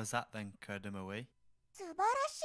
was that then, Kadamawe? 素晴らしい。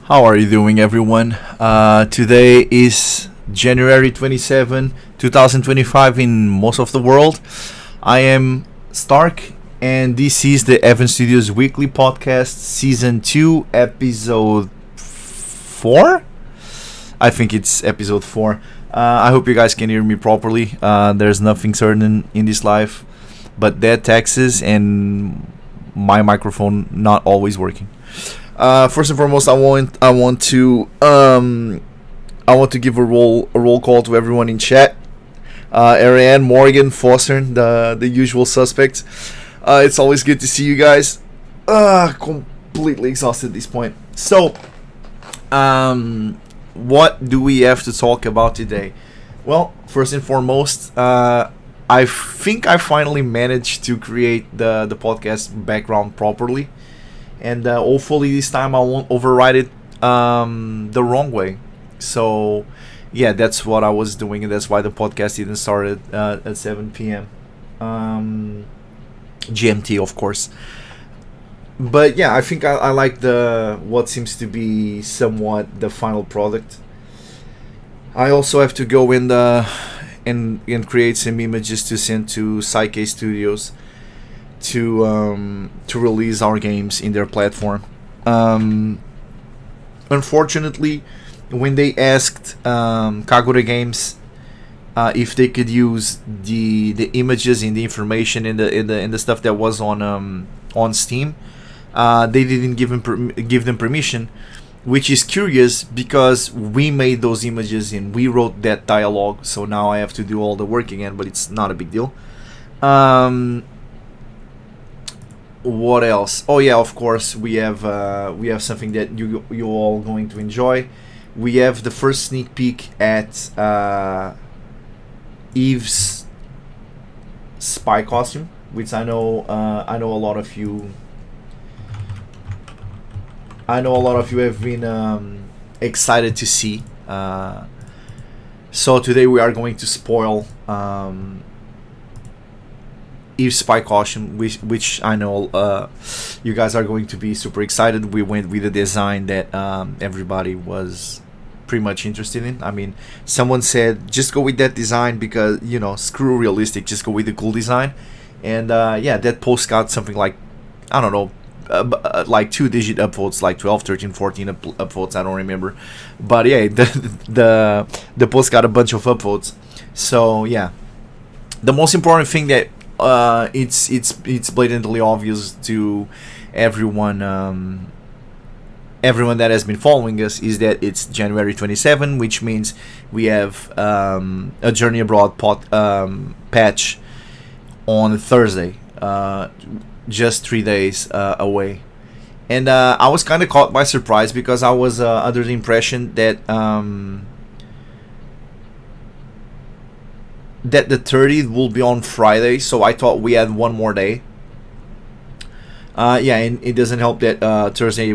How are you doing, everyone? Today is January 27, 2025 in most of the world. I am Stark, and this is the Evan Studios Weekly Podcast, Season 2, Episode 4? I think it's Episode 4. I hope you guys can hear me properly. There's nothing certain in this life but dead taxes and my microphone not always working. First and foremost, I want to give a roll call to everyone in chat. Ariane, Morgan, Foster, the usual suspects. It's always good to see you guys. Completely exhausted at this point. So, what do we have to talk about today? Well, first and foremost, I think I finally managed to create the podcast background properly. And hopefully this time I won't override it the wrong way. So, yeah, that's what I was doing, and that's why the podcast didn't start at 7 p.m. GMT, of course. But yeah, I think I like what seems to be somewhat the final product. I also have to go in and create some images to send to Psyche Studios to release our games in their platform. Unfortunately, when they asked Kagura Games if they could use the images and the information in the stuff that was on Steam, they didn't give them permission, which is curious because we made those images and we wrote that dialogue. So now I have to do all the work again, but it's not a big deal. What else? Oh yeah, of course we have something that you all going to enjoy. We have the first sneak peek at Eve's spy costume, which I know a lot of you. I know a lot of you have been excited to see. So today we are going to spoil Eve's spy costume, which I know you guys are going to be super excited. We went with a design that everybody was pretty much interested in. I mean, someone said just go with that design because screw realistic, just go with the cool design. And yeah, that post got something like, I don't know, like 2-digit upvotes, like 12, 13, 14 upvotes. I don't remember, but yeah, the post got a bunch of upvotes. So yeah, the most important thing that it's blatantly obvious to everyone. Everyone that has been following us is that it's January 27, which means we have a Journey Abroad patch on Thursday, just 3 days away. And I was kind of caught by surprise because I was under the impression that that the 30th will be on Friday, so I thought we had one more day. Yeah, and it doesn't help that Thursday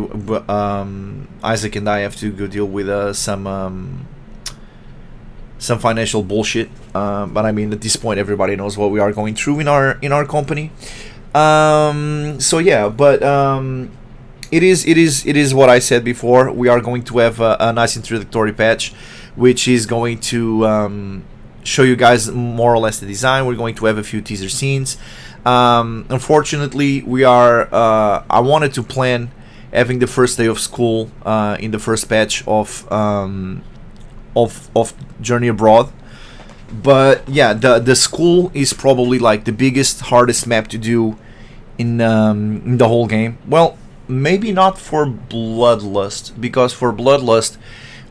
Isaac and I have to go deal with some financial bullshit. But I mean, at this point, everybody knows what we are going through in our company. So yeah, but it is what I said before. We are going to have a nice introductory patch, which is going to show you guys more or less the design. We're going to have a few teaser scenes. Unfortunately, we are. I wanted to plan having the first day of school in the first patch of Journey Abroad, but yeah, the school is probably like the biggest, hardest map to do in the whole game. Well, maybe not for Bloodlust, because for Bloodlust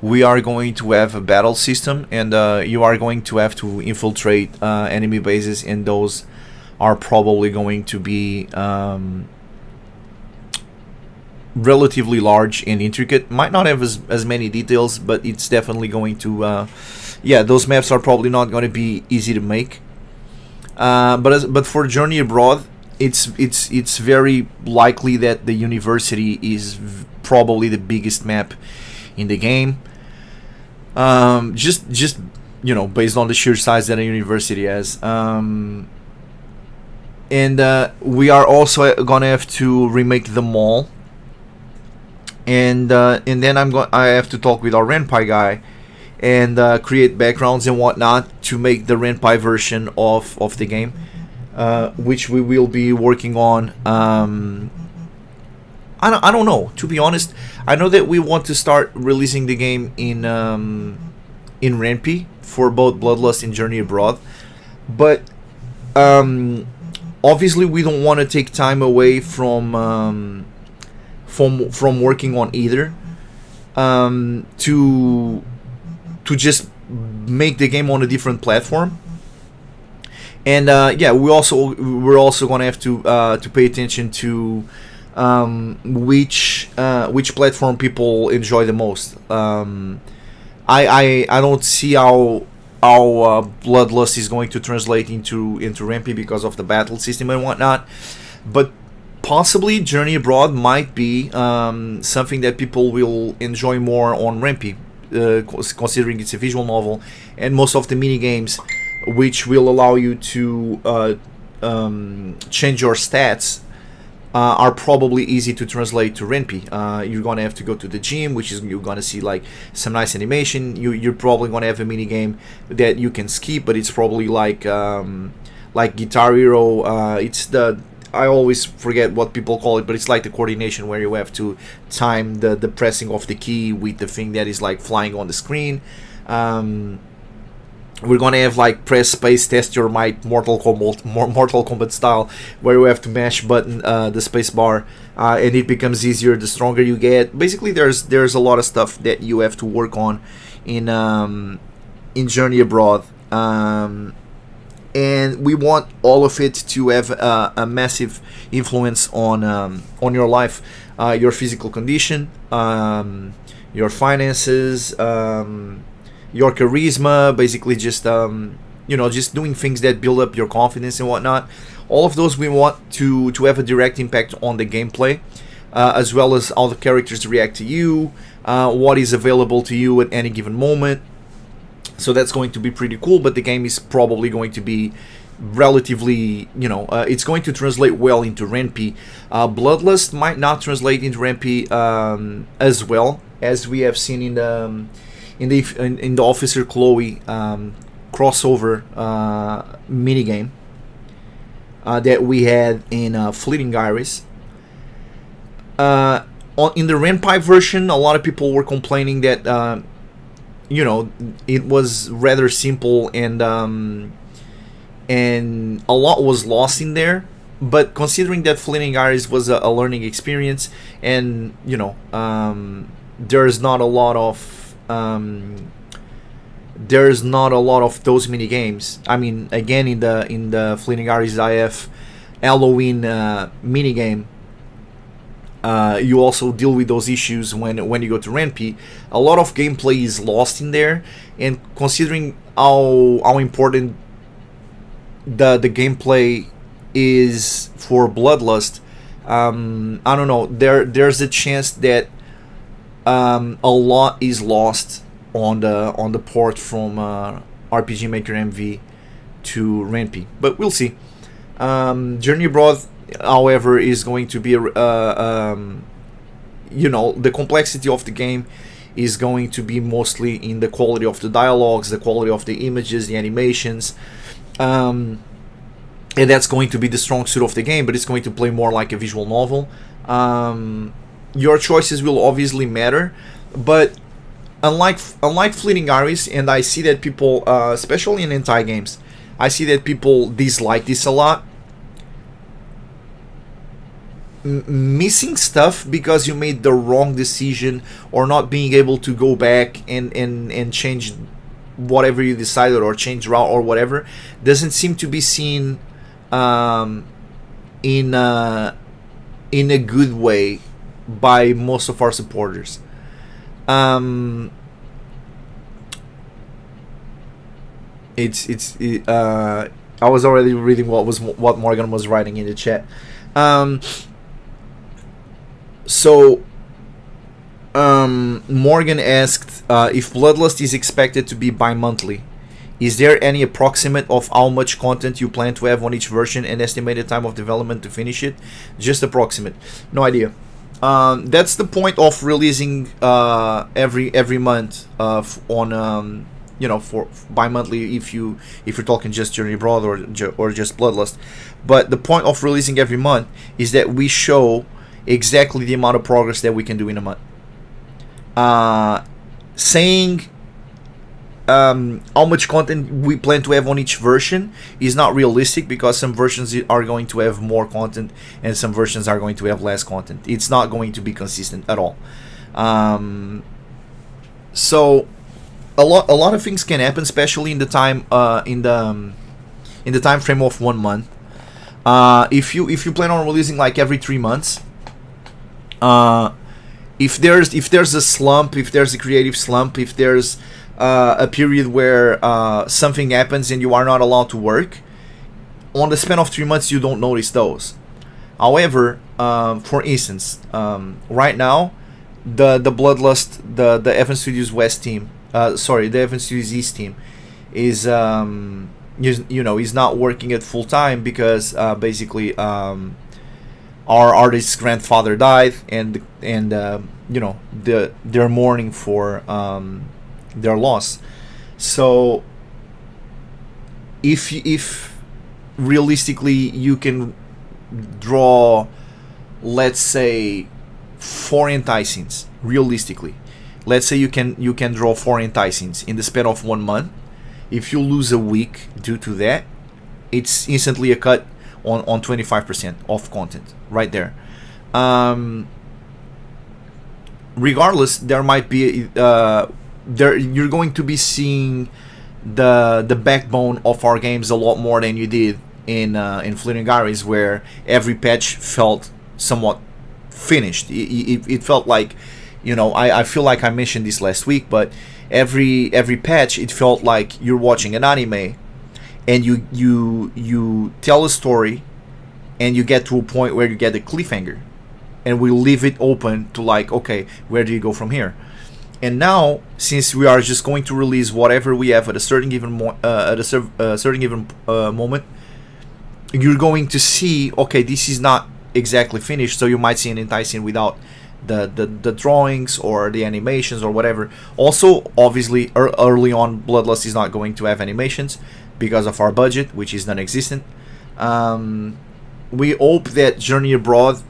we are going to have a battle system, and you are going to have to infiltrate enemy bases, and those are probably going to be relatively large and intricate. Might not have as many details, but it's definitely going to yeah, those maps are probably not going to be easy to make. But for Journey Abroad, it's very likely that the university is probably the biggest map in the game. Just based on the sheer size that a university has. And we are also gonna have to remake the mall, and then I have to talk with our Ren'Py guy and create backgrounds and whatnot to make the Ren'Py version of the game, which we will be working on. I don't know, to be honest. I know that we want to start releasing the game in Ren'Py for both Bloodlust and Journey Abroad, but obviously we don't want to take time away from working on either, to just make the game on a different platform. And yeah, we're also going to have to pay attention to which platform people enjoy the most. I don't see how Bloodlust is going to translate into Ren'Py because of the battle system and whatnot, but possibly Journey Abroad might be something that people will enjoy more on Ren'Py, considering it's a visual novel, and most of the mini games, which will allow you to change your stats, are probably easy to translate to Ren'Py. You're gonna have to go to the gym, which is you're gonna see like some nice animation. You're probably gonna have a mini game that you can skip, but it's probably like Guitar Hero. I always forget what people call it, but it's like the coordination where you have to time the pressing of the key with the thing that is like flying on the screen. We're gonna have like press space, test your might, Mortal Kombat style, where you have to mash button the space bar, and it becomes easier the stronger you get. Basically, there's a lot of stuff that you have to work on in Journey Abroad, and we want all of it to have a massive influence on your life, your physical condition, your finances, your charisma, basically just just doing things that build up your confidence and whatnot. All of those we want to have a direct impact on the gameplay, as well as how the characters react to you, what is available to you at any given moment. So that's going to be pretty cool, but the game is probably going to be relatively, it's going to translate well into Ren'Py. Bloodlust might not translate into Ren'Py as well as we have seen in in the Officer Chloe crossover minigame that we had in Fleeting Iris. In the Ren'Py version, a lot of people were complaining that it was rather simple and a lot was lost in there. But considering that Fleeting Iris was a learning experience, and there's not a lot of those mini games. I mean, again, in the Fleeting Iris IF Halloween mini game, you also deal with those issues when you go to Ren'Py. A lot of gameplay is lost in there, and considering how important the gameplay is for Bloodlust, I don't know. There's a chance that a lot is lost on the port from RPG Maker MV to Ren'Py, but we'll see. Journey Abroad, however, is going to be the complexity of the game is going to be mostly in the quality of the dialogues, the quality of the images, the animations, and that's going to be the strong suit of the game. But it's going to play more like a visual novel. Your choices will obviously matter, but unlike Fleeting Iris, and I see that people, especially in hentai games, I see that people dislike this a lot. Missing stuff because you made the wrong decision, or not being able to go back and change whatever you decided, or change route or whatever, doesn't seem to be seen in a good way by most of our supporters. I was already reading what Morgan was writing in the chat. Morgan asked if Bloodlust is expected to be bi-monthly. Is there any approximate of how much content you plan to have on each version and estimated time of development to finish it? Just approximate. No idea. That's the point of releasing every month on for bi-monthly if you're talking just Journey Abroad or just Bloodlust. But the point of releasing every month is that we show exactly the amount of progress that we can do in a month. Saying how much content we plan to have on each version is not realistic, because some versions are going to have more content and some versions are going to have less content. It's not going to be consistent at all. So a lot of things can happen, especially in the time in the time frame of 1 month. If you plan on releasing like every 3 months, if there's a slump, if there's a creative slump, if there's a period where something happens and you are not allowed to work, on the span of 3 months you don't notice those. However, for instance, right now the Bloodlust, the Evans Studios West team, the Evans Studios East team is is not working at full time because basically our artist's grandfather died, and they're mourning for their loss. So if realistically you can draw, let's say, 4 hentai scenes, realistically, let's say you can draw 4 hentai scenes in the span of 1 month. If you lose a week due to that, it's instantly a cut on 25% of content right there. Regardless, there might be you're going to be seeing the backbone of our games a lot more than you did in Fleeting Iris, where every patch felt somewhat finished. It felt like, I feel like I mentioned this last week, but every patch it felt like you're watching an anime, and you tell a story and you get to a point where you get a cliffhanger, and we leave it open to like, okay, where do you go from here? And now, since we are just going to release whatever we have at a certain given moment, you're going to see, okay, this is not exactly finished, so you might see an entire scene without the drawings or the animations or whatever. Also, obviously, early on, Bloodlust is not going to have animations because of our budget, which is non-existent. We hope that Journey Abroad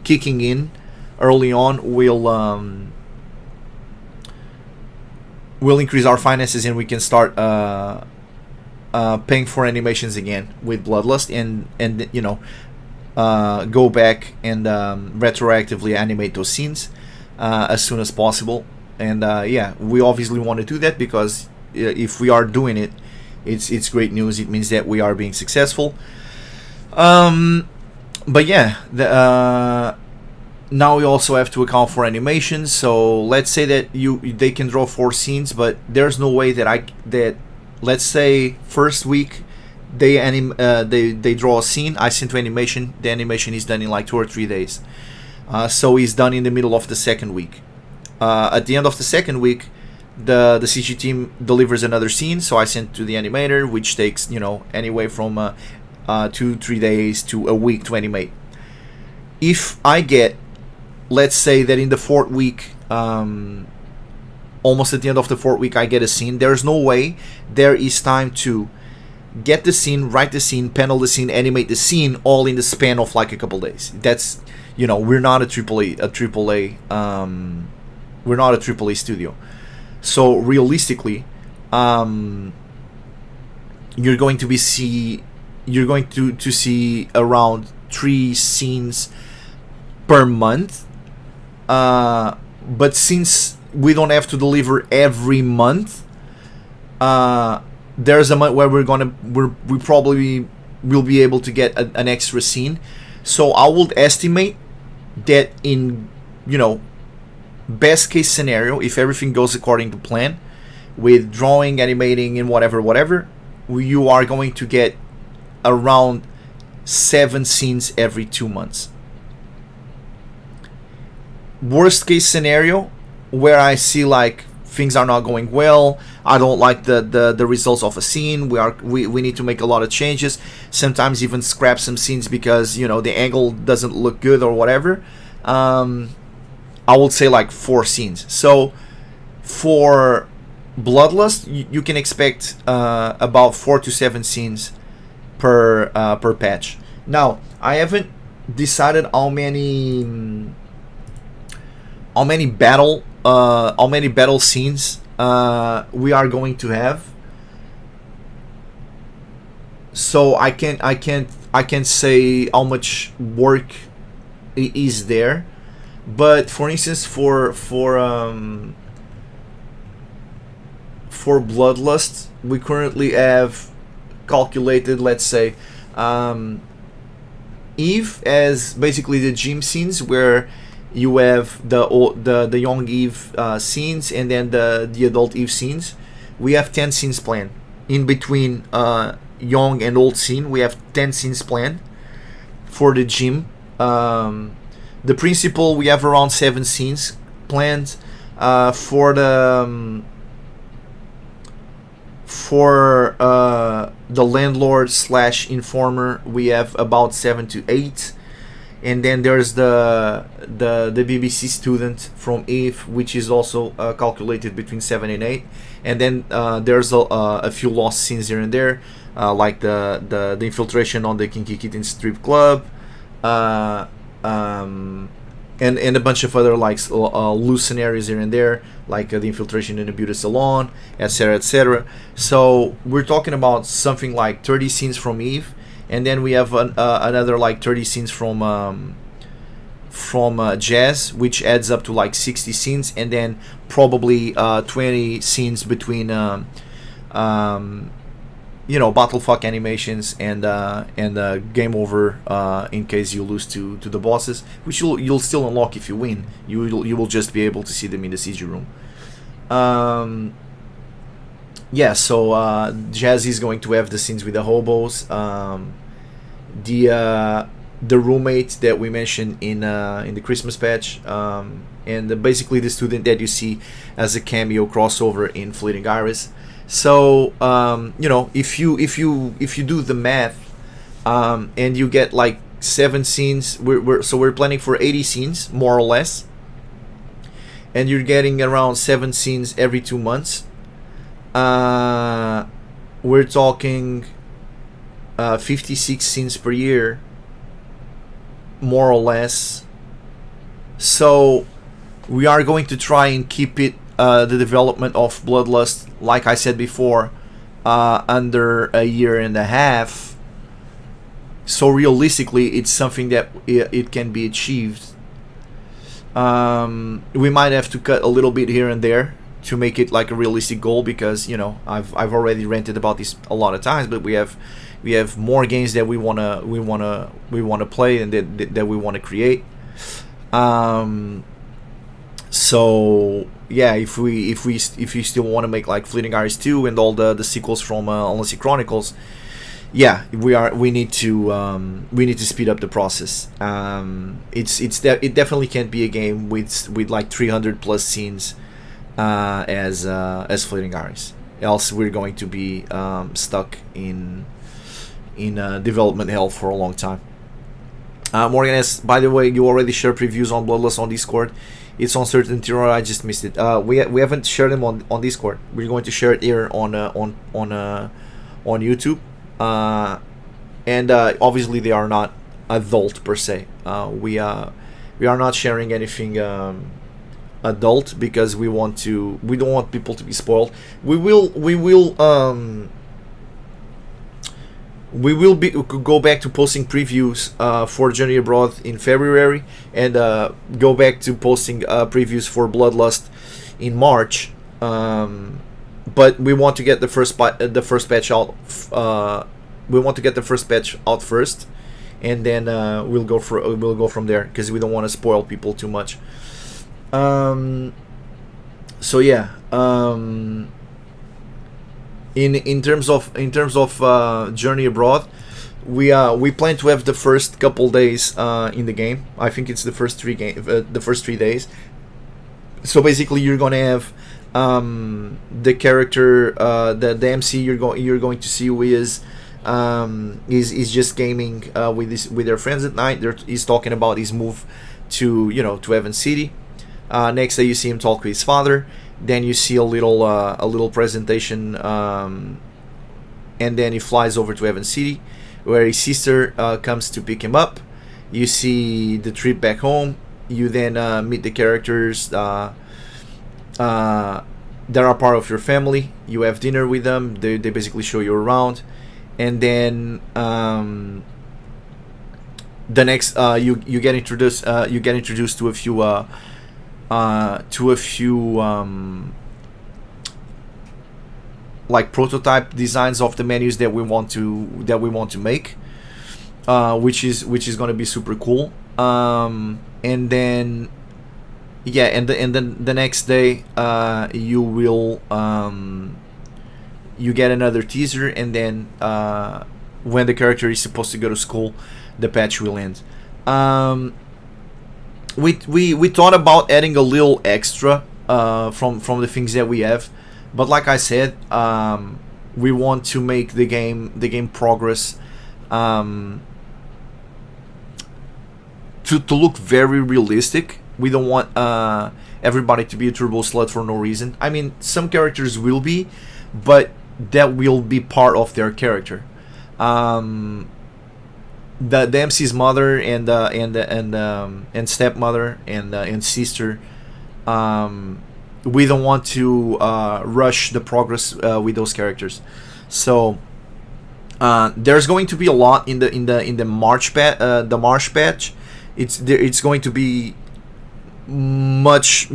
kicking in early on will increase our finances, and we can start paying for animations again with Bloodlust, and go back and retroactively animate those scenes as soon as possible. And yeah, we obviously want to do that because if we are doing it, it's great news. It means that we are being successful. But yeah, now we also have to account for animations. So let's say that they can draw 4 scenes, but there's no way that let's say first week they draw a scene, I send to animation, the animation is done in like 2 or 3 days. So it's done in the middle of the second week. At the end of the second week, the CG team delivers another scene, so I send to the animator, which takes anyway from 2-3 days to a week to animate. If I get, let's say that in the 4th week, almost at the end of the 4th week, I get a scene, there's no way there is time to get the scene, write the scene, panel the scene, animate the scene all in the span of like a couple days. That's we're not a AAA we're not a AAA studio. So realistically, you're going to see around 3 scenes per month. But since we don't have to deliver every month, there's a month where we probably will be able to get an extra scene. So I would estimate that in best case scenario, if everything goes according to plan, with drawing, animating, and whatever, you are going to get around 7 scenes every 2 months. Worst case scenario, where I see like things are not going well, I don't like the results of a scene, we need to make a lot of changes, sometimes even scrap some scenes because the angle doesn't look good or whatever, I would say like 4 scenes. So for Bloodlust, you can expect about 4 to 7 scenes per patch. Now I haven't decided how many battle scenes we are going to have. So I can't say how much work is there. But for instance, for Bloodlust, we currently have calculated, let's say, Eve as basically the gym scenes, where you have the young Eve scenes and then the adult Eve scenes. We have 10 scenes planned. In between young and old scene, we have 10 scenes planned for the gym. The principal, we have around 7 scenes planned. For the landlord / informer, we have about 7 to 8. And then there's the BBC student from Eve, which is also calculated between 7 and 8. And then there's a few lost scenes here and there, like the infiltration on the Kinky Kitten strip club, and a bunch of other like loose scenarios here and there, like the infiltration in a beauty salon, etc., etc. So we're talking about something like 30 scenes from Eve. And then we have another like 30 scenes from Jazz, which adds up to like 60 scenes, and then probably 20 scenes between battlefuck animations and game over in case you lose to the bosses, which you'll still unlock if you win. You will just be able to see them in the CG room. Yeah, so Jazz is going to have the scenes with the hobos. The roommate that we mentioned in the Christmas patch, and basically the student that you see as a cameo crossover in Fleeting Iris. So if you do the math, and you get like 7 scenes. We're planning for 80 scenes more or less, and you're getting around 7 scenes every 2 months. We're talking 56 scenes per year, more or less. So we are going to try and keep it, the development of Bloodlust, like I said before, under a year and a half. So realistically, it's something that it can be achieved. We might have to cut a little bit here and there to make it like a realistic goal, because I've already ranted about this a lot of times, but we have more games that we wanna play and that we wanna create. So yeah, if we still want to make like Fleeting Iris 2 and all the sequels from Unlucky Chronicles, yeah, we need to speed up the process. It definitely can't be a game with like 300 plus scenes as Fleeting Iris, else we're going to be stuck in development hell for a long time. Morgan asks, by the way, you already share previews on Bloodlust on Discord? It's on certain tier, I just missed it. We haven't shared them on Discord. We're going to share it here on YouTube. And obviously they are not adult per se. We are not sharing anything adult, because we don't want people to be spoiled. We will go back to posting previews for Journey Abroad in February, and go back to posting previews for Bloodlust in March. But we want to get the first patch out. We want to get the first patch out first, and then we'll go from there, because we don't want to spoil people too much. So yeah. In terms of Journey Abroad, we plan to have the first couple days in the game. I think it's the first 3 days. So basically, you're gonna have the character, the MC you're going to see who is just gaming with their friends at night. He's talking about his move to Heaven City. Next day you see him talk with his father. Then you see a little presentation, and then he flies over to Heaven City, where his sister comes to pick him up. You see the trip back home. You then meet the characters that are part of your family. You have dinner with them. They basically show you around, and then the next you get introduced to a few like prototype designs of the menus that we want to make, which is going to be super cool. And then the next day you will you get another teaser, and then when the character is supposed to go to school, the patch will end. We thought about adding a little extra from the things that we have, but like I said, we want to make the game progress to look very realistic. We don't want everybody to be a turbo slut for no reason. I mean, some characters will be, but that will be part of their character. The MC's mother and stepmother and sister, we don't want to rush the progress with those characters. So there's going to be a lot in the March patch. It's going to be much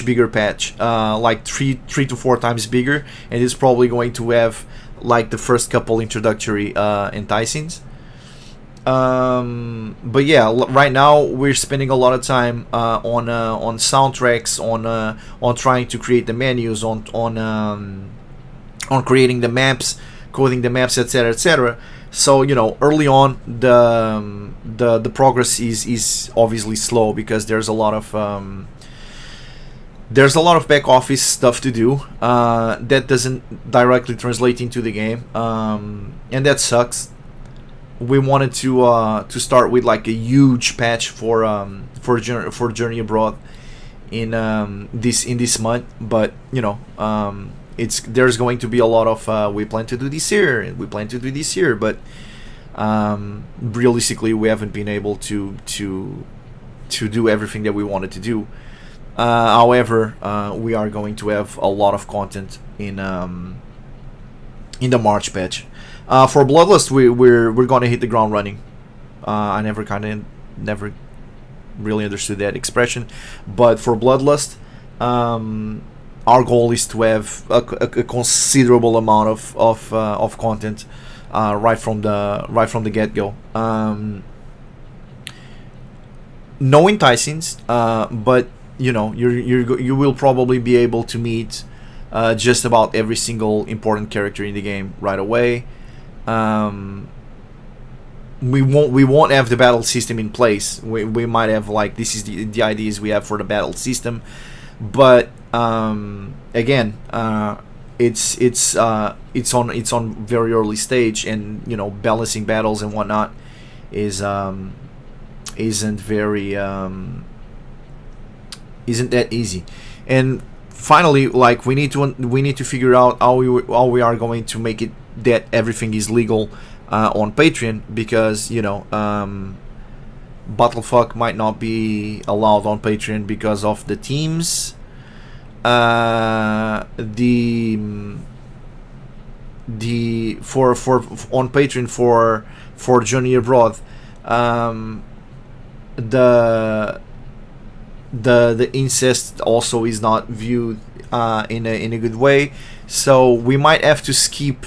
bigger patch, like three to 4 times bigger, and it's probably going to have like the first couple introductory enticings. But yeah, right now we're spending a lot of time on soundtracks, on trying to create the menus, on creating the maps, coding the maps, etc. So early on the progress is obviously slow, because there's a lot of back office stuff to do that doesn't directly translate into the game, and that sucks. we wanted to start with like a huge patch for Journey Abroad in this month, but it's there's going to be a lot of we plan to do this year and we plan to do this year, but realistically we haven't been able to do everything that we wanted to do. However, we are going to have a lot of content in the March patch. For Bloodlust, we're gonna hit the ground running. I never really understood that expression, but for Bloodlust, our goal is to have a considerable amount of content right from the get go. No enticings, but you will probably be able to meet just about every single important character in the game right away. We won't have the battle system in place. We might have like this is the ideas we have for the battle system, but again, it's on very early stage, and balancing battles and whatnot is isn't very isn't that easy. And finally, like we need to figure out how we are going to make it that everything is legal on Patreon, because Battlefuck might not be allowed on Patreon because of the teams. The for on Patreon for Journey Abroad, the incest also is not viewed in a good way, so we might have to skip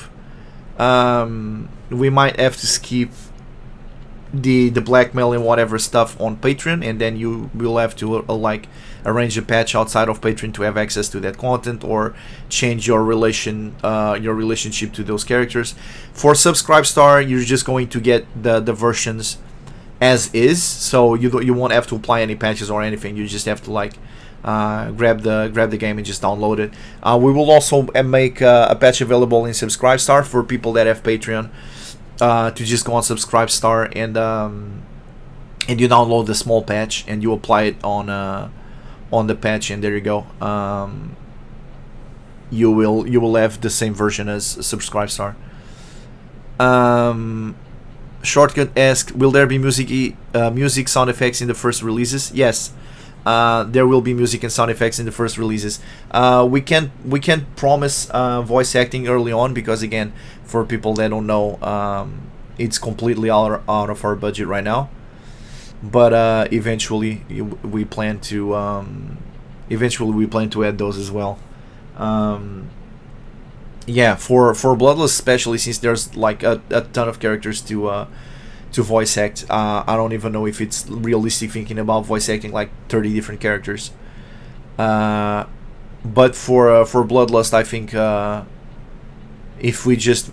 the blackmail and whatever stuff on Patreon, and then you will have to like arrange a patch outside of Patreon to have access to that content, or change your relationship to those characters. For Subscribestar, you're just going to get the versions as is, so you won't have to apply any patches or anything. You just have to like grab the game and just download it. We will also make a patch available in Subscribestar for people that have Patreon, to just go on Subscribestar and you download the small patch and you apply it on the patch, and there you go. You will have the same version as Subscribestar. Shortcut asked, will there be music sound effects in the first releases? Yes, there will be music and sound effects in the first releases. We can't promise voice acting early on, because again, for people that don't know, it's completely out of our budget right now. But eventually we plan to add those as well. Yeah, for Bloodlust especially, since there's like a ton of characters to voice act. I don't even know if it's realistic thinking about voice acting like 30 different characters. But for Bloodlust, I think if we just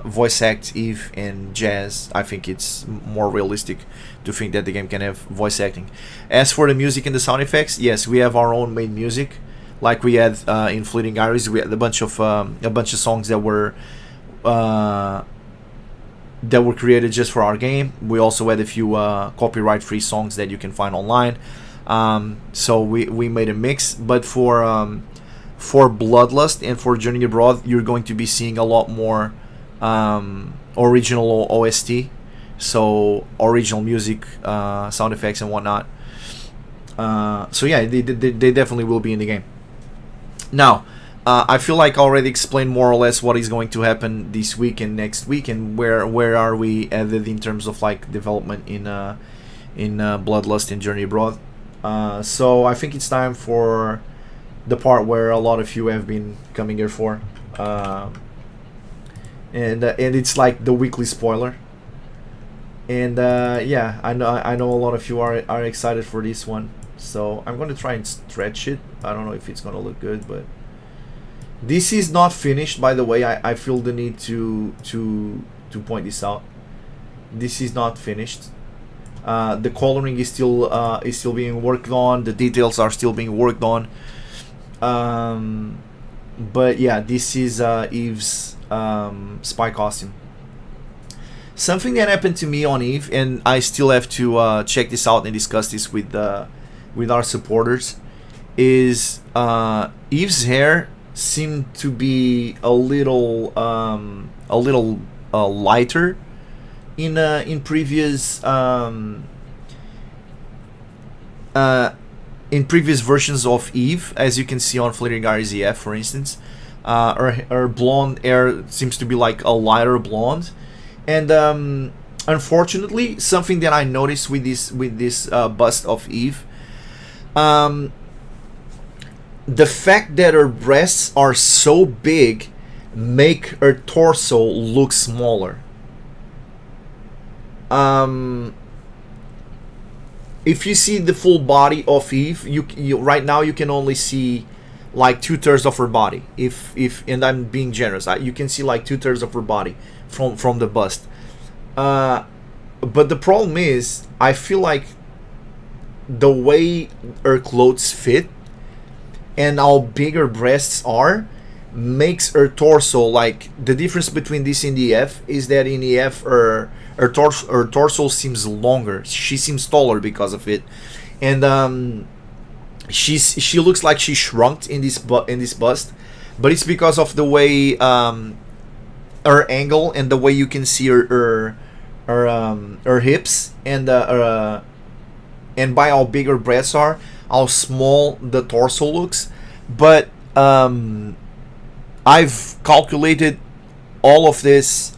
voice act Eve and Jazz, I think it's more realistic to think that the game can have voice acting. As for the music and the sound effects, yes, we have our own made music. Like we had in Fleeting Iris, we had a bunch of songs that were created just for our game. We also had a few copyright-free songs that you can find online. So we made a mix. But for Bloodlust and for Journey Abroad, you're going to be seeing a lot more original OST, so original music, sound effects and whatnot. So yeah, they definitely will be in the game. Now, I feel like I already explained more or less what is going to happen this week and next week, and where are we added in terms of like development in Bloodlust and Journey Abroad. So I think it's time for the part where a lot of you have been coming here for, and it's like the weekly spoiler. And yeah, I know a lot of you are excited for this one. So I'm going to try and stretch it. I don't know if it's going to look good, but this is not finished, by the way. I feel the need to point this out. This is not finished. The coloring is still being worked on. The details are still being worked on. But yeah, this is Eve's spy costume. something that happened to me on Eve, and I still have to check this out and discuss this with our supporters, is Eve's hair seemed to be a little lighter in previous versions of Eve, as you can see on Flaring RZF, for instance. Her blonde hair seems to be like a lighter blonde, and unfortunately, something that I noticed with this bust of Eve, the fact that her breasts are so big make her torso look smaller. If you see the full body of Eve, you right now you can only see like 2/3 of her body. If and I'm being generous, you can see like 2/3 of her body from the bust. But the problem is, I feel like the way her clothes fit and how big her breasts are makes her torso, like, the difference between this and EF is that in EF her torso seems longer. She seems taller because of it, and she looks like she shrunk in this bust, but it's because of the way her angle and the way you can see her hips, and by how big her breasts are, how small the torso looks. But I've calculated all of this.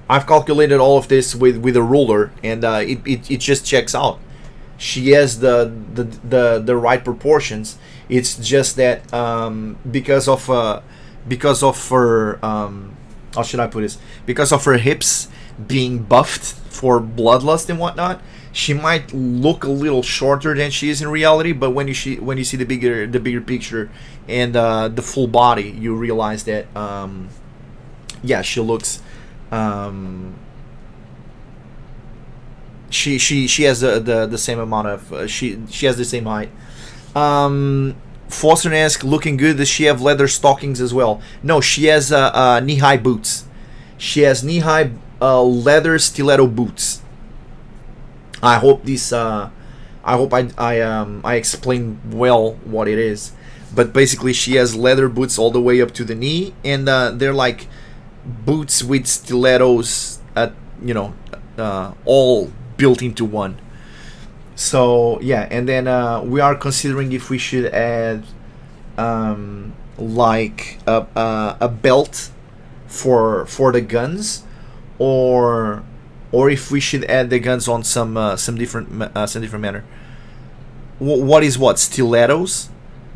I've calculated all of this with a ruler, and it just checks out. She has the right proportions. It's just that because of her how should I put this? Because of her hips being buffed for bloodlust and whatnot, she might look a little shorter than she is in reality. But when you see the bigger picture and the full body, you realize that yeah, she looks she has the same amount of she has the same height. Foster asks, looking good. Does she have leather stockings as well? No, she has knee-high boots. She has knee-high leather stiletto boots. I hope this. I hope I explained well what it is. But basically, she has leather boots all the way up to the knee, and they're like boots with stilettos at all built into one. So yeah, and then we are considering if we should add like a belt for the guns, or if we should add the guns on some different manner. What is what? Stilettos?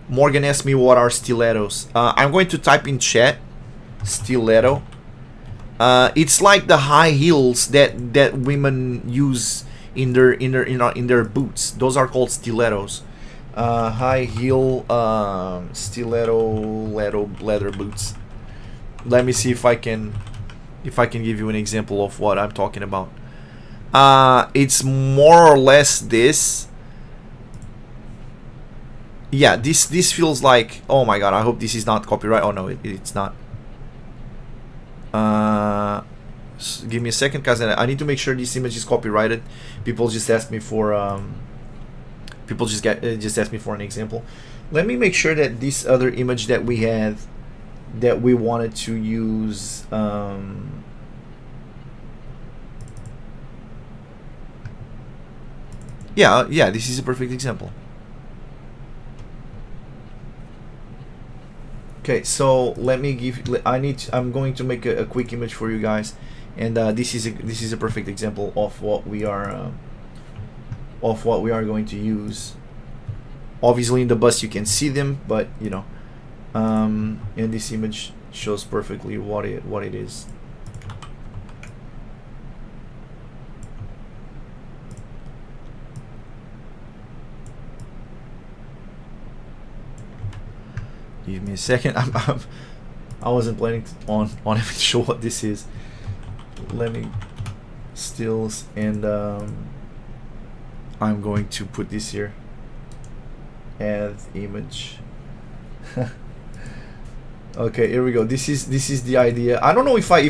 Morgan asked me what are stilettos. I'm going to type in chat stiletto. It's like the high heels that women use in their boots. Those are called stilettos. High heel stiletto leather boots. Let me see if I can give you an example of what I'm talking about. It's more or less this. Yeah, this feels like, oh my god, I hope this is not copyright. Oh no, it's not. Give me a second, because I need to make sure this image is copyrighted. People just asked me for just asked me for an example. Let me make sure that this other image that we had, that we wanted to use, yeah, this is a perfect example. Okay, so let me give. I'm going to make a quick image for you guys, and this is a perfect example of what we are going to use. Obviously, in the bus you can see them, but and this image shows perfectly what it is. Give me a second. I wasn't planning on having to show what this is. Let me stills, and I'm going to put this here. Add image. Okay, here we go. This is the idea. I don't know if I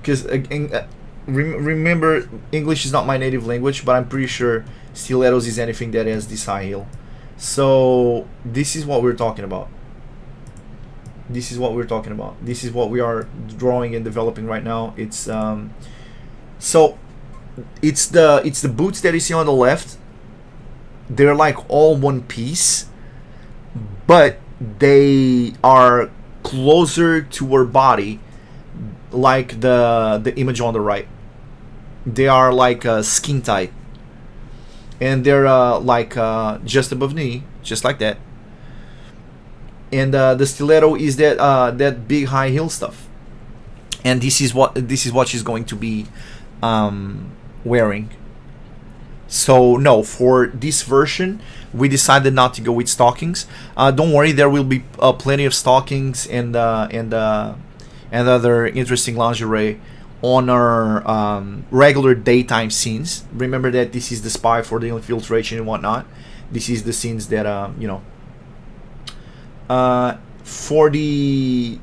because remember, English is not my native language, but I'm pretty sure stilettos is anything that has this high heel. So this is what we're talking about. This is what we're talking about. This is what we are drawing and developing right now. It's so it's the boots that you see on the left. They're like all one piece, but they are closer to her body, like the image on the right. They are like skin tight, and they're like just above knee, just like that. And the stiletto is that big high heel stuff, and this is what she's going to be wearing. So no, for this version, we decided not to go with stockings. Don't worry, there will be plenty of stockings and other interesting lingerie on our regular daytime scenes. Remember that this is the spy for the infiltration and whatnot. This is the scenes that for the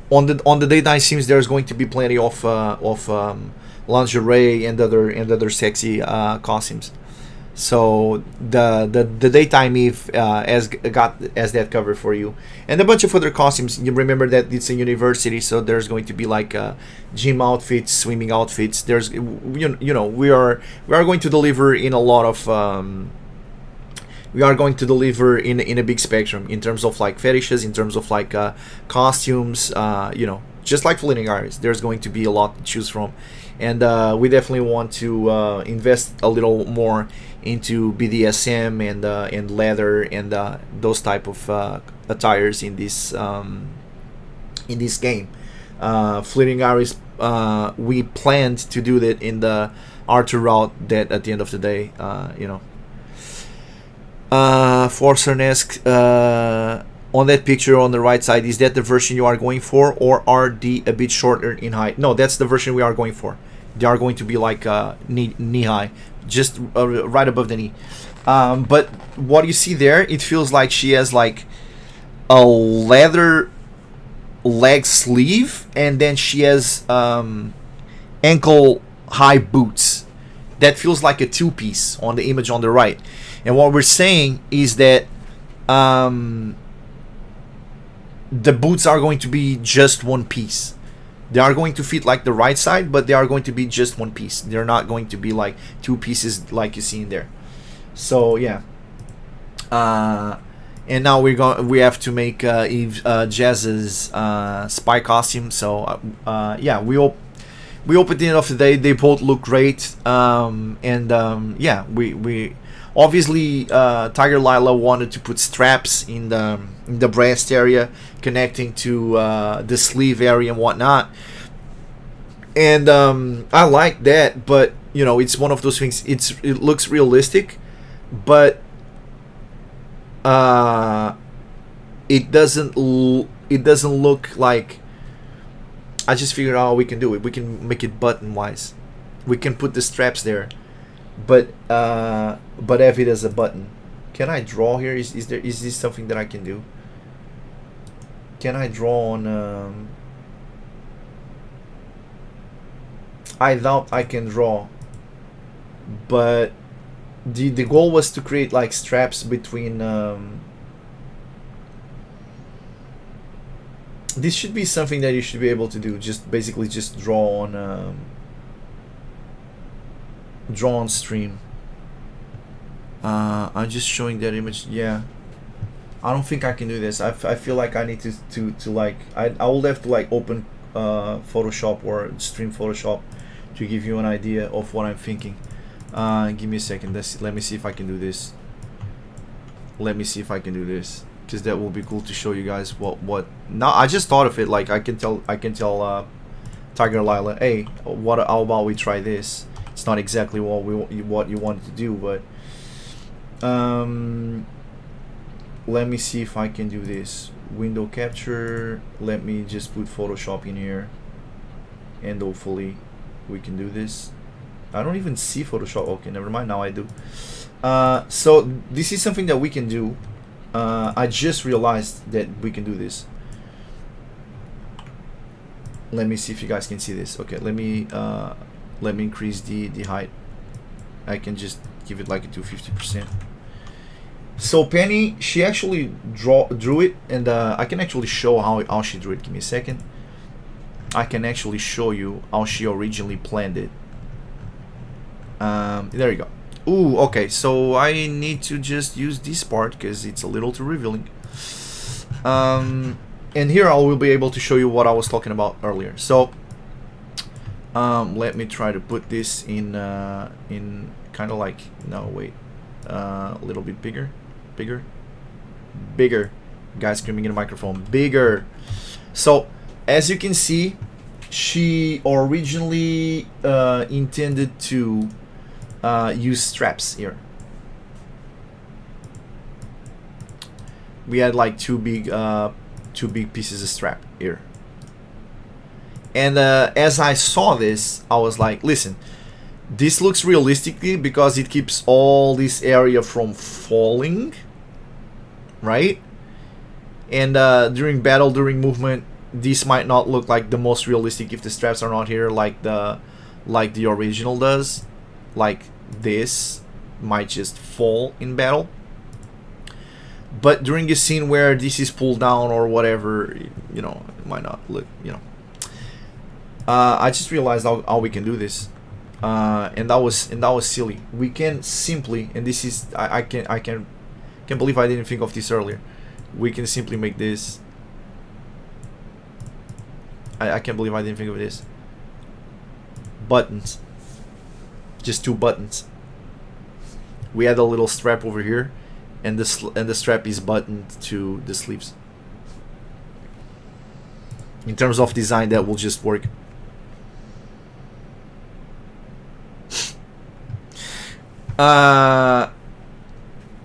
on the daytime scenes, there's going to be plenty of lingerie and other sexy costumes. So the daytime Eve has that covered for you, and a bunch of other costumes. You remember that it's a university, so there's going to be like gym outfits, swimming outfits. There's we are going to deliver in a lot of. We are going to deliver in a big spectrum in terms of like fetishes, in terms of like costumes. Just like Fleeting Iris, there's going to be a lot to choose from, and we definitely want to invest a little more into BDSM and leather and those type of attires in this game. Fleeting Iris, we planned to do that in the Arthur route. That at the end of the day, Forcernesque on that picture on the right side, is that the version you are going for, or are they a bit shorter in height? No, that's the version we are going for. They are going to be like knee high, just right above the knee. But what you see there, it feels like she has like a leather leg sleeve, and then she has ankle high boots. That feels like a two-piece on the image on the right. And what we're saying is that the boots are going to be just one piece. They are going to fit like the right side, but they are going to be just one piece. They're not going to be like two pieces like you see in there. So yeah. And now we have to make Jazz's spy costume. So yeah, we hope at the end of the day they both look great. Yeah, we obviously Tiger Lila wanted to put straps in the breast area, connecting to the sleeve area and whatnot. And I like that, but it's one of those things. It looks realistic, but it doesn't look like. I just figured out how we can do it. We can make it button wise. We can put the straps there, but have it as a button. Can I draw here? Is this something that I can do? Can I draw on? I doubt I can draw. But the goal was to create like straps between. This should be something that you should be able to do. Just basically just draw on stream. I'm just showing that image. Yeah, I don't think I can do this. I feel like I need to like I will have to like open Photoshop or stream Photoshop to give you an idea of what I'm thinking. Give me a second. Let me see if I can do this. Because that will be cool to show you guys what. Now I just thought of it. Like I can tell Tiger Lila, hey, how about we try this? It's not exactly what you wanted to do, but let me see if I can do this. Window capture. Let me just put Photoshop in here, and hopefully we can do this. I don't even see Photoshop. Okay, never mind. Now I do. So this is something that we can do. I just realized that we can do this. Let me see if you guys can see this. Okay, let me increase the height. I can just give it like a 250%. So Penny, she actually drew it, and I can actually show how she drew it. Give me a second. I can actually show you how she originally planned it. There you go. Ooh, okay, so I need to just use this part because it's a little too revealing. And here I will be able to show you what I was talking about earlier. So let me try to put this in kind of like, no wait, a little bit bigger. Guys screaming in the microphone, bigger. So as you can see, she originally intended to use straps here. We had like two big pieces of strap here. And as I saw this, I was like, listen, this looks realistically because it keeps all this area from falling, right? And during battle, during movement, this might not look like the most realistic if the straps are not here like the original does. Like this might just fall in battle. But during a scene where this is pulled down or whatever, you know, it might not look, you know. I just realized how we can do this, and that was silly. We can simply, and this is I can't believe I didn't think of this earlier. We can simply make this. I can't believe I didn't think of this. Buttons, just two buttons. We had a little strap over here, and the strap is buttoned to the sleeves. In terms of design, that will just work.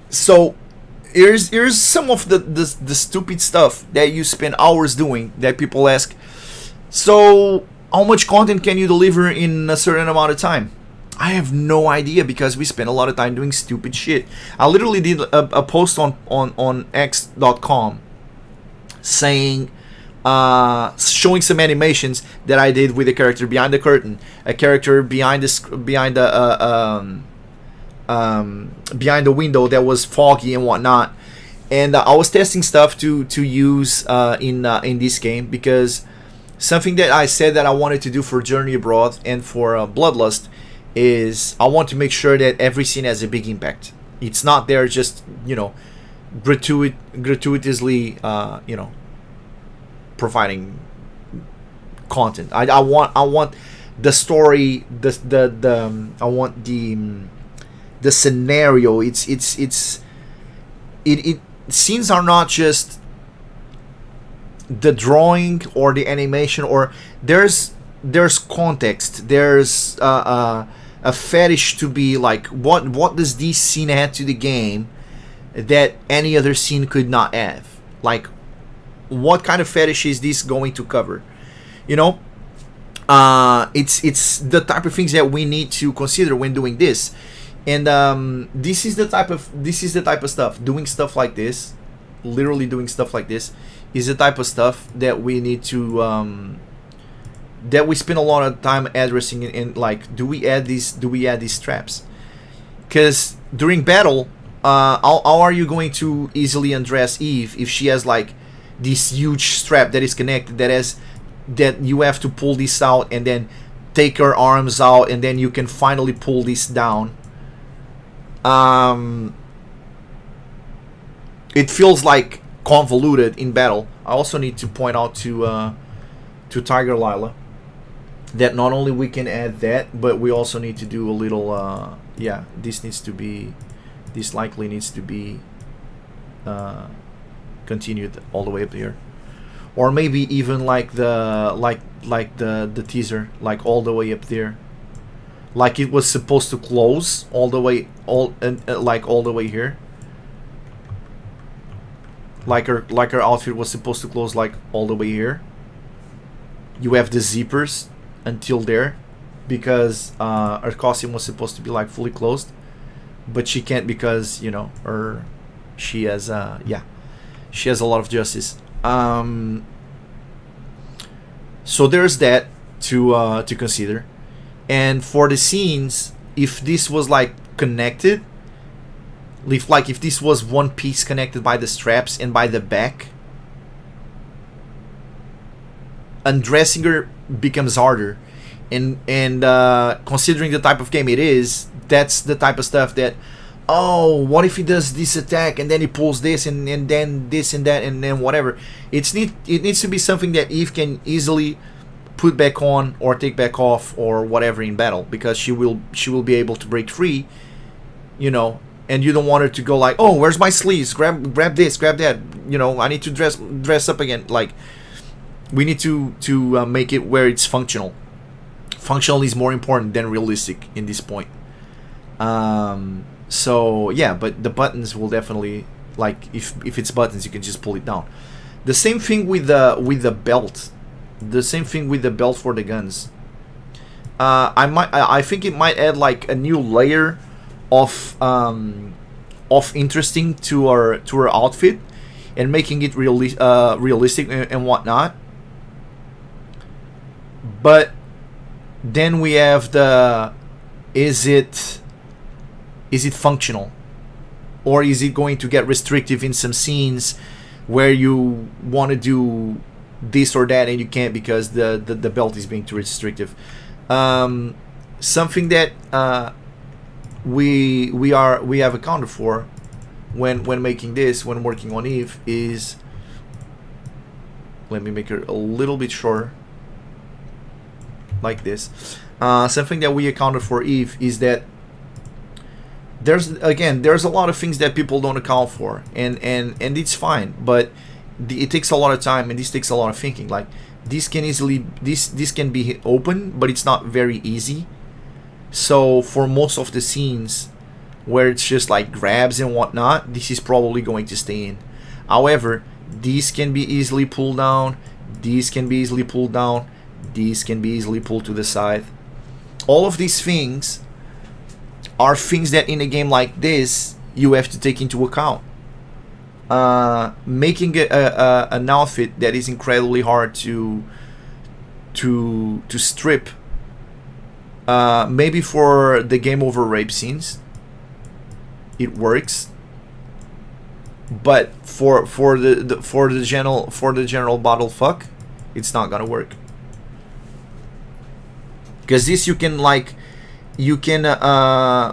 So here's some of the stupid stuff that you spend hours doing that people ask. So how much content can you deliver in a certain amount of time? I have no idea because we spend a lot of time doing stupid shit. I literally did a post on X.com saying, showing some animations that I did with a character behind the curtain, a character behind the window that was foggy and whatnot, and I was testing stuff to use in this game because something that I said that I wanted to do for Journey Abroad and for Bloodlust is I want to make sure that every scene has a big impact. It's not there just, you know, gratuitously, you know, providing content. I want the story, I want the scenario. It scenes are not just the drawing or the animation, or there's context, there's a fetish to be like, what does this scene add to the game that any other scene could not have? Like, what kind of fetish is this going to cover? You know, it's the type of things that we need to consider when doing this. And this is the type of stuff. Doing stuff like this, literally doing stuff like this, is the type of stuff that we need to that we spend a lot of time addressing. In like, do we add these straps? Because during battle, how are you going to easily undress Eve if she has like this huge strap that is connected, that you have to pull this out and then take her arms out, and then you can finally pull this down? It feels like convoluted in battle. I also need to point out to Tiger Lila that not only we can add that, but we also need to do a little yeah, this likely needs to be continued all the way up here, or maybe even like the teaser, like all the way up there, like it was supposed to close all the way, like all the way here, like her outfit was supposed to close like all the way here. You have the zippers until there, because her costume was supposed to be like fully closed, but she can't because, you know, her she has she has a lot of justice. So there's that to consider. And for the scenes, if this was like connected, if this was one piece connected by the straps and by the back, undressing her becomes harder. And considering the type of game it is, that's the type of stuff that, oh, what if he does this attack and then he pulls this and then this and that and then whatever. It needs to be something that Eve can easily put back on or take back off or whatever in battle, because she will be able to break free, you know. And you don't want her to go like, oh, where's my sleeves? Grab this, grab that. You know, I need to dress up again. Like, we need to make it where it's functional. Functional is more important than realistic in this point. So yeah, but the buttons will definitely, like, if it's buttons, you can just pull it down. The same thing with the belt. The same thing with the belt for the guns. I think it might add like a new layer of interesting to her outfit and making it realistic and whatnot. But then we have the, is it functional, or is it going to get restrictive in some scenes where you want to do this or that and you can't because the belt is being too restrictive. Something that we have accounted for when making this, when working on Eve, is, let me make it a little bit shorter like this. Something that we accounted for Eve is that there's a lot of things that people don't account for, and it's fine, but it takes a lot of time, and this takes a lot of thinking. Like, this can be open, but it's not very easy. So for most of the scenes where it's just like grabs and whatnot, this is probably going to stay in. However, these can be easily pulled down, these can be easily pulled down, these can be easily pulled to the side. All of these things are things that in a game like this you have to take into account. Making an outfit that is incredibly hard to strip, maybe for the game over rape scenes it works, but for the general bottle fuck, it's not gonna work, because this you can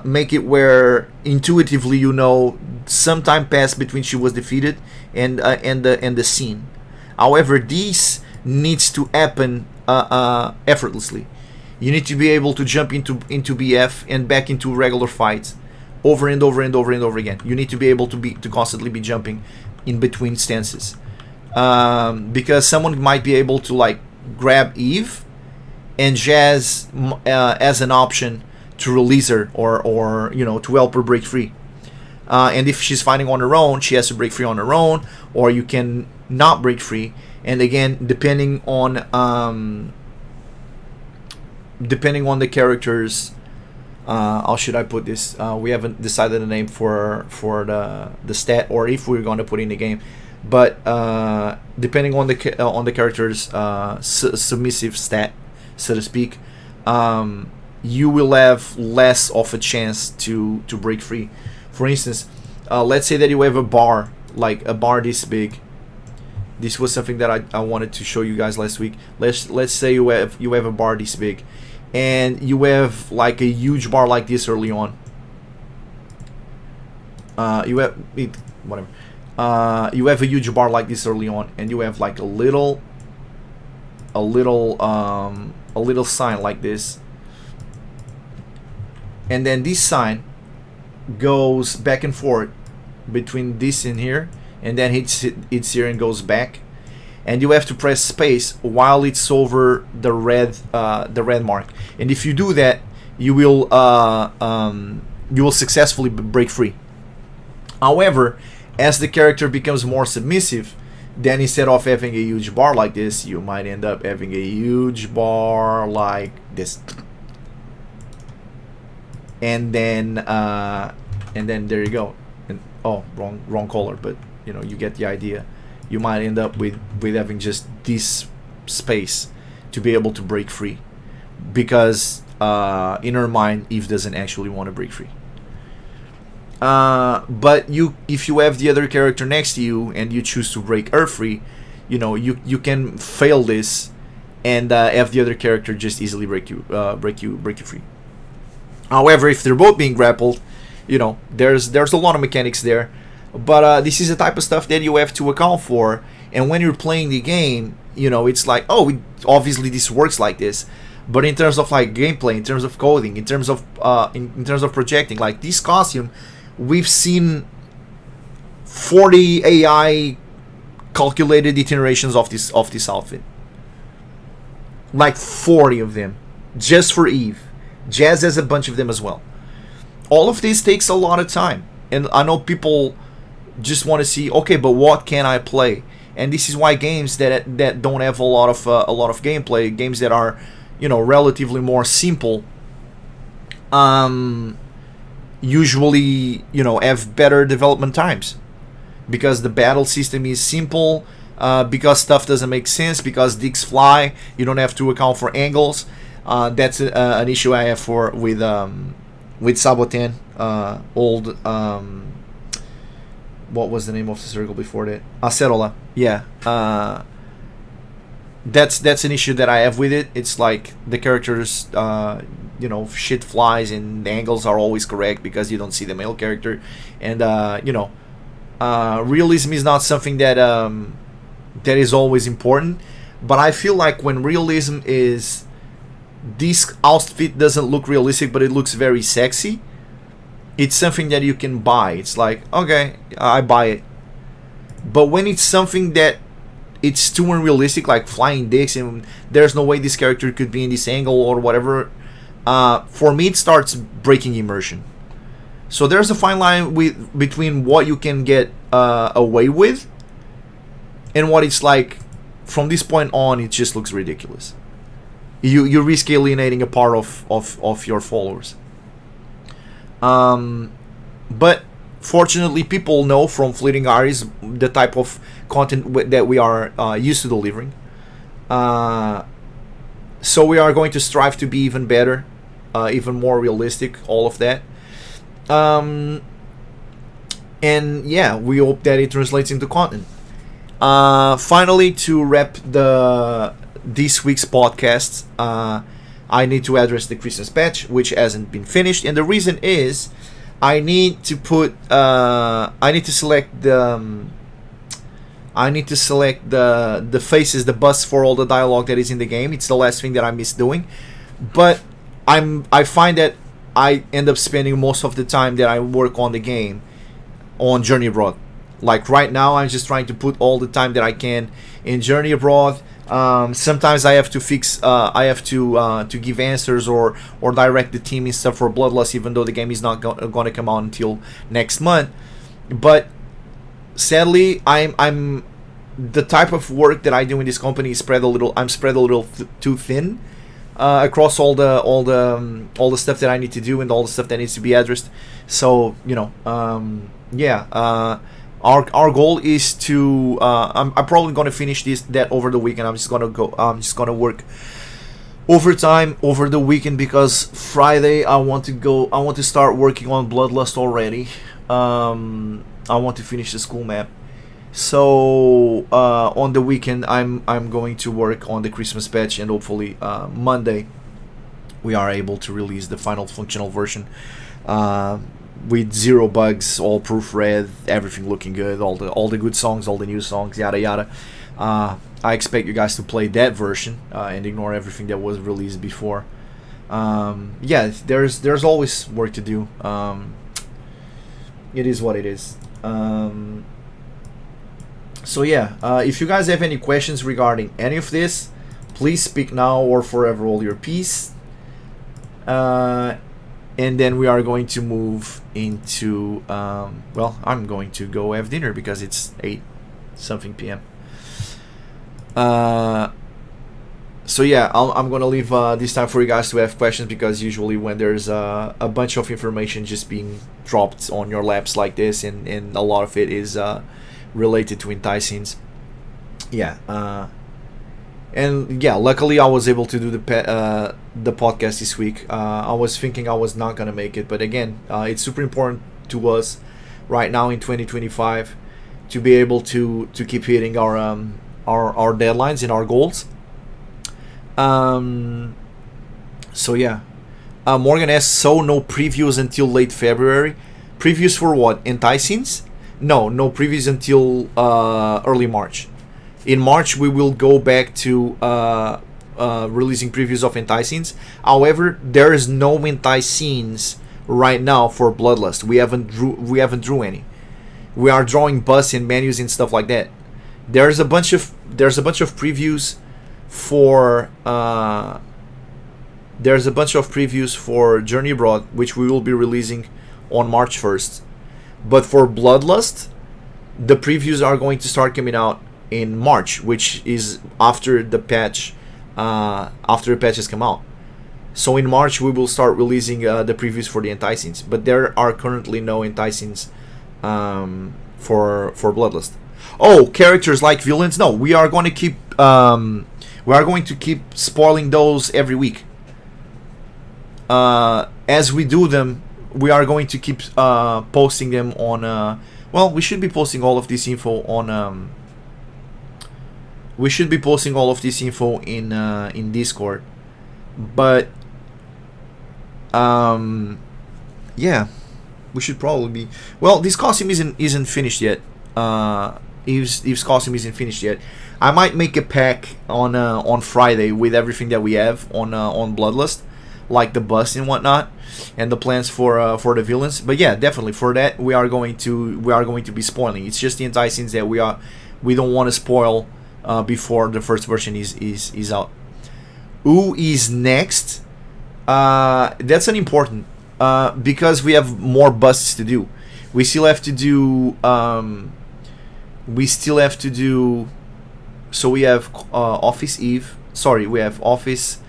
make it where intuitively you know some time passed between she was defeated and the scene. However, this needs to happen effortlessly. You need to be able to jump into BF and back into regular fights over and over and over and over again. You need to be able to constantly be jumping in between stances, because someone might be able to like grab Eve and Jazz as an option to release her or you know, to help her break free. And if she's fighting on her own, she has to break free on her own, or you can not break free. And again, depending on the characters, how should I put this? We haven't decided a name for the stat, or if we're going to put in the game. But depending on the character's submissive stat, so to speak, you will have less of a chance to break free. For instance, let's say that you have a bar, like a bar this big. This was something that I wanted to show you guys last week. Let's say you have a bar this big, and you have like a huge bar like this early on. You have a huge bar like this early on, and you have like a little sign like this, and then this sign goes back and forth between this and here, and then it's here and goes back, and you have to press space while it's over the red mark. And if you do that, you will successfully break free. However, as the character becomes more submissive, then instead of having a huge bar like this, you might end up having a huge bar like this. and then there you go. And oh, wrong color, but you get the idea. You might end up with having just this space to be able to break free, because in her mind, Eve doesn't actually want to break free. But if you have the other character next to you and you choose to break her free, you can fail this and have the other character just easily break you free. However, if they're both being grappled, there's a lot of mechanics there, but this is the type of stuff that you have to account for. And when you're playing the game, it's like, oh, obviously this works like this. But in terms of like gameplay, in terms of coding, in terms of projecting, like this costume, we've seen 40 AI calculated iterations of this outfit, like 40 of them, just for Eve. Jazz has a bunch of them as well. All of this takes a lot of time, and I know people just want to see, okay, but what can I play? And this is why games that don't have a lot of gameplay, games that are relatively more simple, usually have better development times, because the battle system is simple, because stuff doesn't make sense, because dicks fly, you don't have to account for angles. That's an issue I have with Saboten, old what was the name of the circle before that? Acerola. Yeah. That's an issue that I have with it. It's like the characters, shit flies and the angles are always correct because you don't see the male character, and realism is not something that is always important. But I feel like when realism is, this outfit doesn't look realistic, but it looks very sexy, it's something that you can buy. It's like, okay, I buy it. But when it's something that it's too unrealistic, like flying dicks, and there's no way this character could be in this angle or whatever, for me it starts breaking immersion. So there's a fine line between what you can get away with and what it's like. From this point on, it just looks ridiculous. You risk alienating a part of your followers. But fortunately, people know from Fleeting Aries the type of content that we are used to delivering. So we are going to strive to be even better, even more realistic, all of that. And yeah, we hope that it translates into content. Finally, to wrap this week's podcast, I need to address the Christmas patch, which hasn't been finished, and the reason is I need to select the faces, the busts for all the dialogue that is in the game. It's the last thing that I miss doing, but I find that I end up spending most of the time that I work on the game on Journey Abroad. Like right now, I'm just trying to put all the time that I can in Journey Abroad. Sometimes I have to to give answers or direct the team and stuff for Bloodlust, even though the game is not going to come out until next month. But sadly, I'm the type of work that I do in this company is spread a little too thin across all the stuff that I need to do and all the stuff that needs to be addressed. So Our goal is to. I'm probably gonna finish that over the weekend. I'm just gonna work overtime over the weekend, because Friday I want to start working on Bloodlust already. I want to finish the school map. So on the weekend I'm going to work on the Christmas patch, and hopefully Monday we are able to release the final functional version. With zero bugs, all proofread, everything looking good, all the good songs, all the new songs, yada yada. I expect you guys to play that version and ignore everything that was released before. There's always work to do. It is what it is. If you guys have any questions regarding any of this, please speak now or forever hold your peace. And then we are going to move into, I'm going to go have dinner because it's 8 something p.m. So yeah, I'm gonna leave this time for you guys to have questions, because usually when there's a bunch of information just being dropped on your laps like this, and a lot of it is related to enticings. Yeah. And yeah, luckily I was able to do the podcast this week. I was thinking I was not gonna make it, but again, it's super important to us right now in 2025 to be able to keep hitting our deadlines and our goals. So yeah, Morgan asks, so no previews until late February. Previews for what? Enticings? No previews until early March. In March we will go back to releasing previews of enticings. However, there is no enticings right now for Bloodlust. We haven't drew any. We are drawing busts and menus and stuff like that. There's a bunch of previews for Journey Abroad, which we will be releasing on March 1st. But for Bloodlust, the previews are going to start coming out in March, which is after the patch has come out. So in March we will start releasing the previews for the enticings, but there are currently no enticings for Bloodlust. Oh, characters like villains? No, we are going to keep spoiling those every week. As we do them, we are going to keep posting them on. Well, we should be posting all of this info on. We should be posting all of this info in Discord, but yeah, we should probably be. Well, this costume isn't finished yet. Eve's costume isn't finished yet. I might make a pack on Friday with everything that we have on Bloodlust, like the bust and whatnot, and the plans for the villains. But yeah, definitely for that we are going to be spoiling. It's just the enticings that we don't want to spoil before the first version is out. Who is next? That's an important because we have more busts to do. We still have to do. So we have Office Eve. Sorry, we have Office.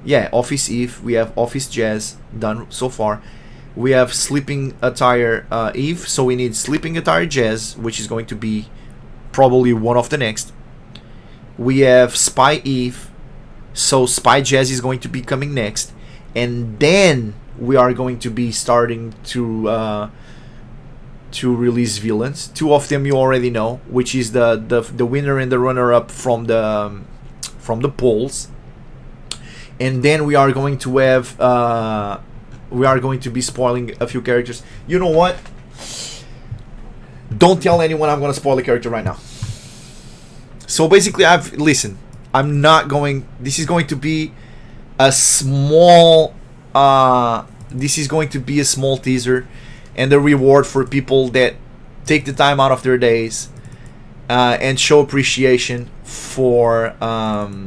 Yeah, Office Eve. We have Office Jazz done so far. We have Sleeping Attire Eve. So we need Sleeping Attire Jazz, which is going to be probably one of the next. We have Spy Eve. So Spy Jazz is going to be coming next, and then we are going to be starting to release villains. Two of them you already know, which is the winner and the runner-up from the polls. And then we are going to have we are going to be spoiling a few characters. You know what? Don't tell anyone I'm going to spoil a character right now. So basically, I'm not going. This is going to be a small. This is going to be a small teaser, and the reward for people that take the time out of their days and show appreciation for our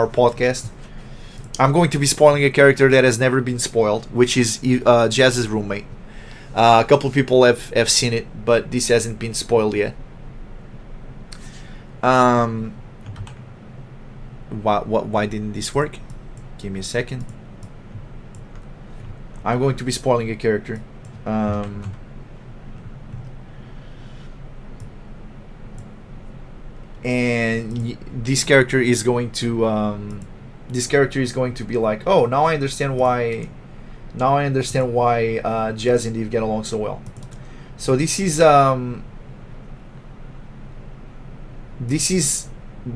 podcast. I'm going to be spoiling a character that has never been spoiled, which is Jazz's roommate. A couple of people have seen it, but this hasn't been spoiled yet. Why didn't this work? Give me a second. I'm going to be spoiling a character. And this character is going to be like, oh, now I understand why Jazz and Eve get along so well. So this is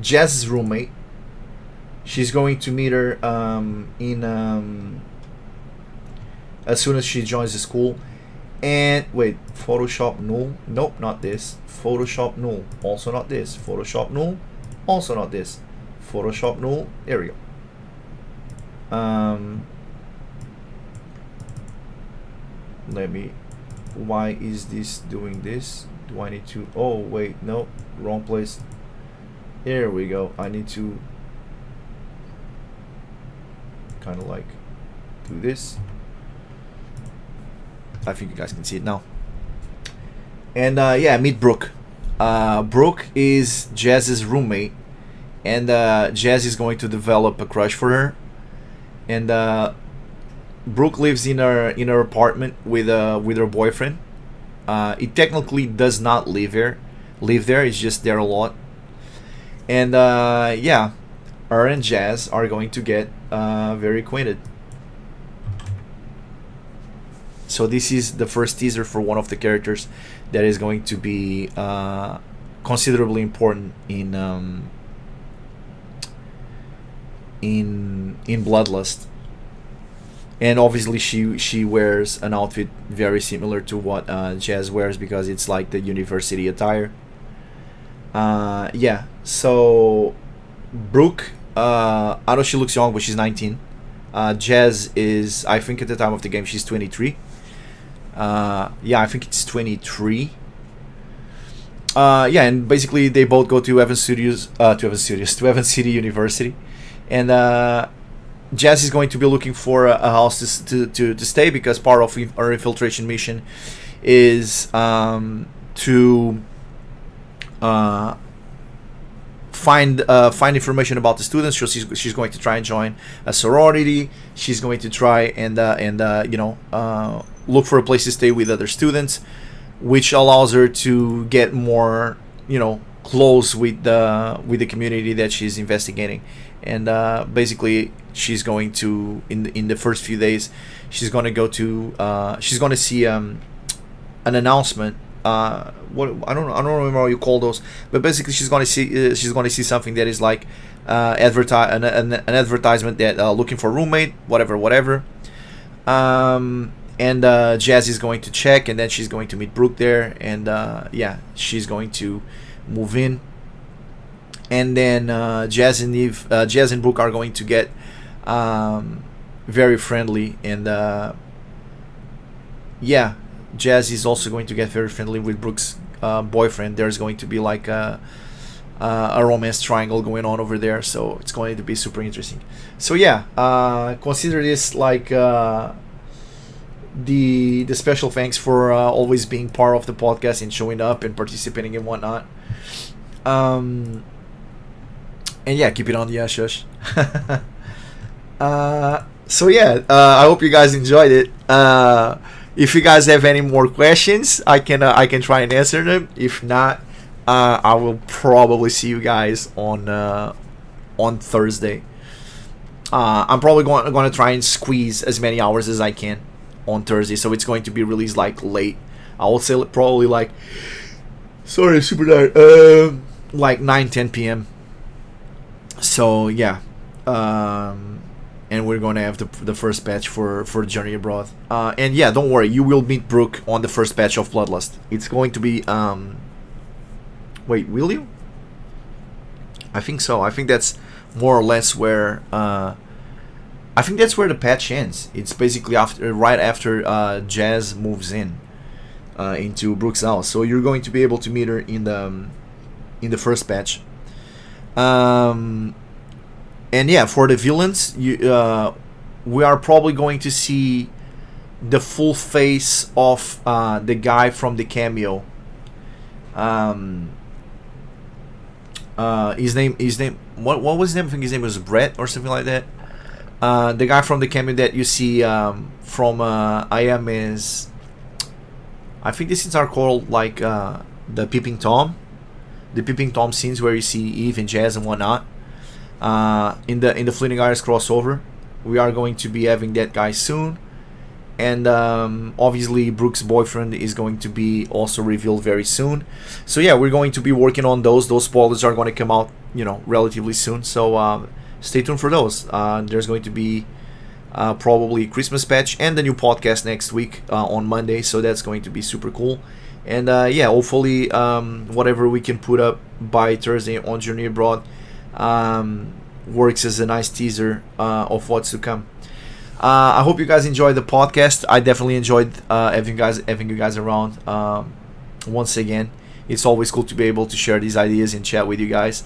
Jazz's roommate. She's going to meet her as soon as she joins the school. And wait, Photoshop null? Nope, not this. Photoshop null, also not this. Photoshop null, also not this. Photoshop null. There we go. Let me. Why is this doing this? Do I need to? Oh wait, no, wrong place. Here we go. I need to kind of like do this. I think you guys can see it now. And yeah, meet Brooke. Brooke is Jazz's roommate, and Jazz is going to develop a crush for her. And Brooke lives in her apartment with her boyfriend. It technically does not live there. It's just there a lot. And yeah, her and Jazz are going to get very acquainted. So this is the first teaser for one of the characters that is going to be considerably important in Bloodlust. And obviously she wears an outfit very similar to what Jazz wears, because it's like the university attire. Yeah, so Brooke, I know she looks young, but she's 19. Jazz is, I think at the time of the game, she's 23. Yeah, I think it's 23. Yeah, and basically they both go to Evans City University, and Jazz is going to be looking for a house to stay, because part of her infiltration mission is to find information about the students. So she's going to try and join a sorority. She's going to try and look for a place to stay with other students, which allows her to get more close with the community that she's investigating. And basically she's going to in the first few days she's going to go to she's going to see an announcement. What I don't remember how you call those, but basically she's going to see something that is like an advertisement that looking for a roommate, whatever. And Jazz is going to check, and then she's going to meet Brooke there, and yeah, she's going to move in. And then Jazz and Brooke are going to get very friendly, and yeah, Jazz is also going to get very friendly with Brooke's boyfriend. There's going to be like a romance triangle going on over there, so it's going to be super interesting. So yeah, consider this like the special thanks for always being part of the podcast and showing up and participating and whatnot. And yeah, keep it on the shush. So yeah, I hope you guys enjoyed it. If you guys have any more questions, I can try and answer them. If not, I will probably see you guys on Thursday. I'm probably going to try and squeeze as many hours as I can on Thursday, so it's going to be released like late. I will say probably like, sorry, super tired. Like 9-10 p.m. So yeah, and we're going to have the first batch for Journey Abroad. And yeah, don't worry, you will meet Brooke on the first batch of Bloodlust. It's going to be wait, will you? I think so. I think that's more or less where I think that's where the patch ends. It's basically right after Jazz moves into Brooke's house. So you're going to be able to meet her in the first patch. And yeah, for the villains, we are probably going to see the full face of the guy from the cameo. His name. What was his name? I think his name was Brett or something like that. The guy from the cameo that you see from I Am is, I think these scenes are called like the Peeping Tom. The Peeping Tom scenes where you see Eve and Jazz and whatnot. In the Fleeting Iris crossover, we are going to be having that guy soon, and obviously Brooke's boyfriend is going to be also revealed very soon. So yeah, we're going to be working on those. Those spoilers are going to come out, relatively soon. So stay tuned for those. There's going to be probably Christmas patch and the new podcast next week on Monday. So that's going to be super cool. And yeah, hopefully whatever we can put up by Thursday on Journey Abroad works as a nice teaser of what's to come. I hope you guys enjoyed the podcast. I definitely enjoyed having you guys around. Once again, it's always cool to be able to share these ideas and chat with you guys.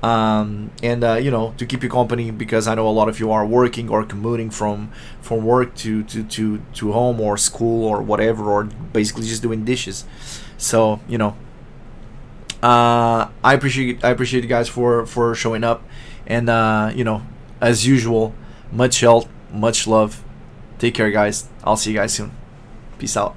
And to keep you company, because I know a lot of you are working or commuting from work to home or school or whatever, or basically just doing dishes. So I appreciate you guys for showing up, and as usual, much health, much love. Take care, guys. I'll see you guys soon. Peace out.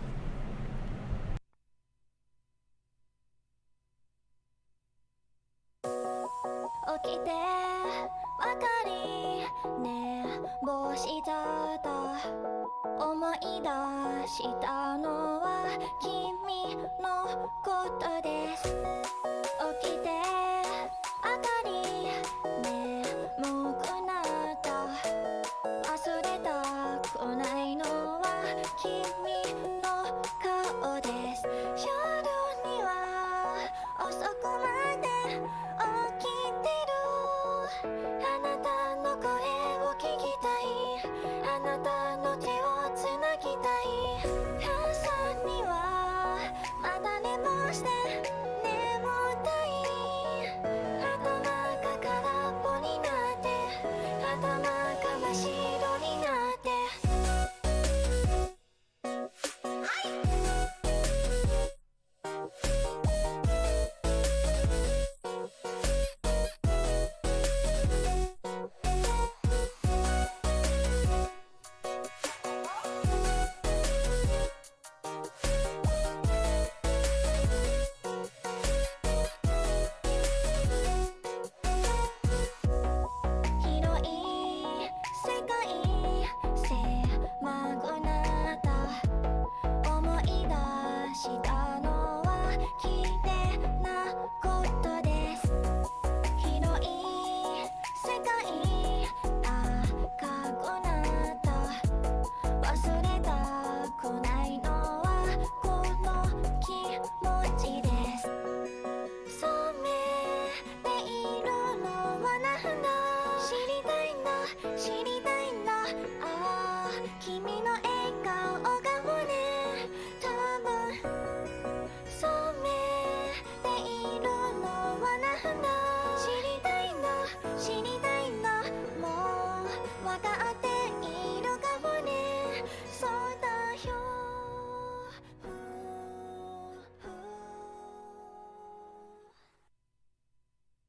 君